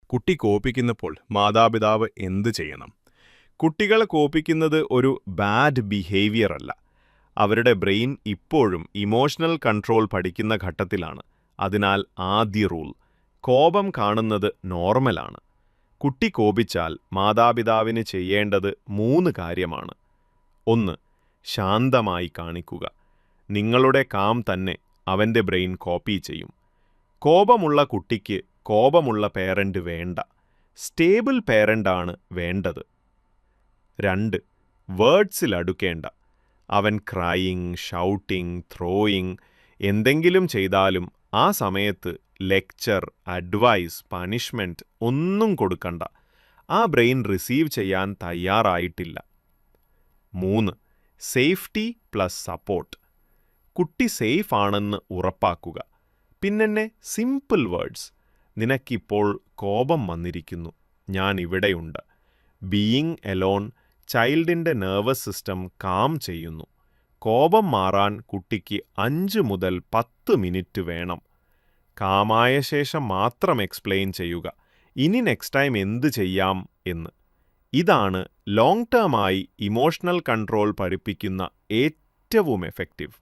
കുട്ടി കോപിക്കുന്നപ്പോൾ മാതാപിതാവ് എന്ത് ചെയ്യണം? കുട്ടികൾ കോപിക്കുന്നത് ഒരു ബാഡ് ബിഹേവിയർ അല്ല. അവരുടെ ബ്രെയിൻ ഇപ്പോഴും ഇമോഷണൽ കൺട്രോൾ പഠിക്കുന്ന ഘട്ടത്തിലാണ്. അതിനാൽ ആദ്യ റൂൾ: കോപം കാണുന്നത് നോർമലാണ്. കുട്ടി കോപിച്ചാൽ മാതാപിതാവിന് ചെയ്യേണ്ടത് 3 കാര്യമാണ്. 1. ശാന്തമായി കാണിക്കുക. നിങ്ങളുടെ കാം തന്നെ അവന്റെ ബ്രെയിൻ കോപ്പി ചെയ്യും. കോപമുള്ള കുട്ടിക്ക് കോപമുള്ള പേരന്റ് വേണ്ട, സ്റ്റേബിൾ പേരന്റാണ് വേണ്ടത്. 2. വേർഡ്സിൽ അടുക്കേണ്ട. അവൻ ക്രൈയിങ്, ഷൗട്ടിങ്, ത്രോയിങ് എന്തെങ്കിലും ചെയ്താലും ആ സമയത്ത് ലെക്ചർ, അഡ്വൈസ്, പണിഷ്മെന്റ് ഒന്നും കൊടുക്കണ്ട. ആ ബ്രെയിൻ റിസീവ് ചെയ്യാൻ തയ്യാറായിട്ടില്ല. 3. Safety plus support. കുട്ടി സേഫ് ആണെന്ന് ഉറപ്പാക്കുക. പിന്നെ സിമ്പിൾ വേർഡ്സ്: നിനക്കിപ്പോൾ കോപം വന്നിരിക്കുന്നു, ഞാൻ ഇവിടെയുണ്ട്. ബീയിങ് എലോൺ ചൈൽഡിൻ്റെ നെർവസ് സിസ്റ്റം കാം ചെയ്യുന്നു. കോപം മാറാൻ കുട്ടിക്ക് 5 മുതൽ 10 മിനിറ്റ് വേണം. കാമായ ശേഷം മാത്രം എക്സ്പ്ലെയിൻ ചെയ്യുക, ഇനി നെക്സ്റ്റ് ടൈം എന്ത് ചെയ്യാം എന്ന്. ഇതാണ് ലോങ് ടേമായി ഇമോഷണൽ കൺട്രോൾ പഠിപ്പിക്കുന്ന ഏറ്റവും എഫക്റ്റീവ്.